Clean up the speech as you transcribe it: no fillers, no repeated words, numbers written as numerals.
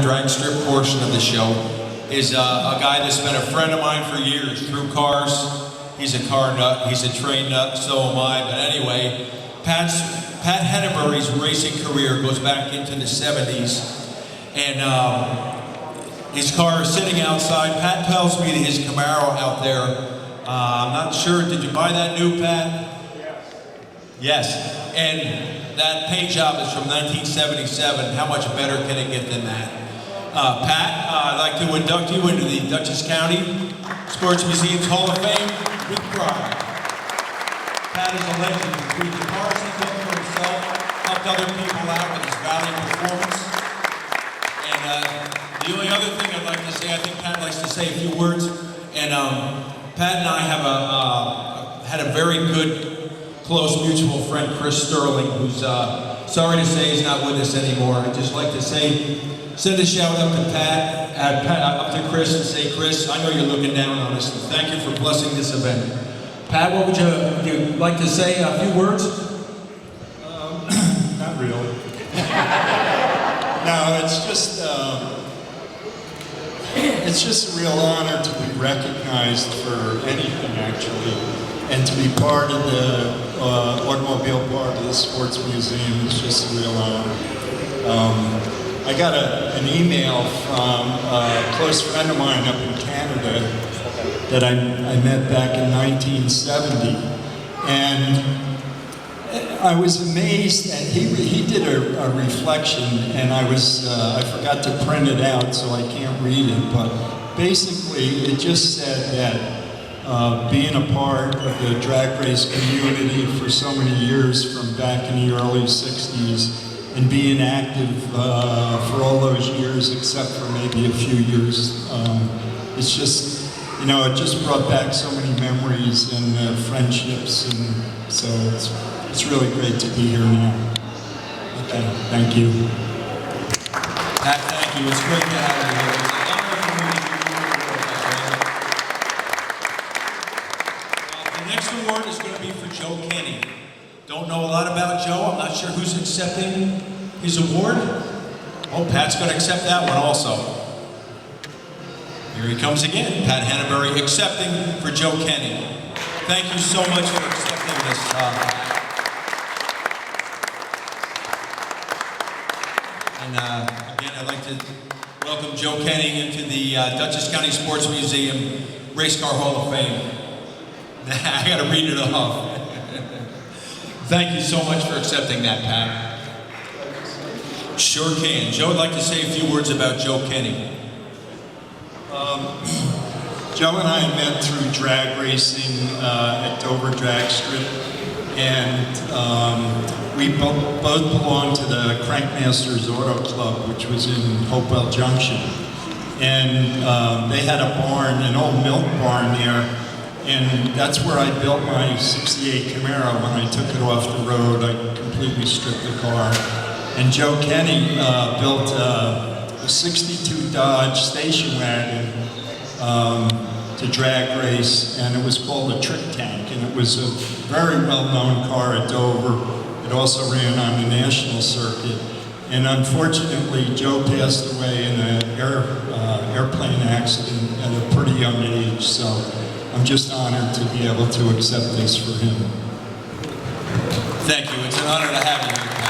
drag strip portion of the show is a guy that's been a friend of mine for years through cars. He's a car nut, he's a train nut, so am I. But anyway, Pat Henneberry's racing career goes back into the 70s. And his car is sitting outside. Pat tells me that his Camaro out there, I'm not sure, did you buy that new, Pat? Yes. And that paint job is from 1977. How much better can it get than that? Pat, I'd like to induct you into the Dutchess County Sports Museum's Hall of Fame. Big pride. Pat is a legend. Between the cars he built for himself, helped other people out with his valiant performance. And the only other thing I'd like to say, I think Pat likes to say a few words. And Pat and I have had a very good, close mutual friend, Chris Sterling, who's sorry to say he's not with us anymore. I'd just like to say, send a shout out to Pat, up to Chris, and say, Chris, I know you're looking down on us, and thank you for blessing this event. Pat, what would you like to say? A few words? Not really. No, it's just a real honor to be recognized for anything, actually, and to be part of the automobile part of the Sports Museum is just a real honor. I got an email from a close friend of mine up in Canada that I met back in 1970, and I was amazed that he did a reflection, and I forgot to print it out, so I can't read it, but basically it just said that being a part of the drag race community for so many years from back in the early 60s, and being active for all those years, except for maybe a few years, it's just, you know, it just brought back so many memories and friendships, and so it's really great to be here now. Okay, thank you. Pat, thank you. It's great to have you here. The next award is going to be for Joe Kenny. Don't know a lot about Joe. I'm not sure who's accepting his award. Oh, Pat's going to accept that one also. Here he comes again. Pat Henneberry accepting for Joe Kenny. Thank you so much for accepting this. Again, I'd like to welcome Joe Kenny into the Dutchess County Sports Museum Race Car Hall of Fame. I got to read it off. Thank you so much for accepting that, Pat. Sure can. Joe would like to say a few words about Joe Kenny. Joe and I met through drag racing at Dover Drag Strip, and we both belonged to the Crankmasters Auto Club, which was in Hopewell Junction. And they had a barn, an old milk barn there, and that's where I built my 68 Camaro. When I took it off the road, I completely stripped the car. And Joe Kenny built a 62 Dodge station wagon to drag race, and it was called a Trick Tank, and it was a very well-known car at Dover. It also ran on the national circuit. And unfortunately, Joe passed away in an airplane accident at a pretty young age, so I'm just honored to be able to accept this for him. Thank you. It's an honor to have you here.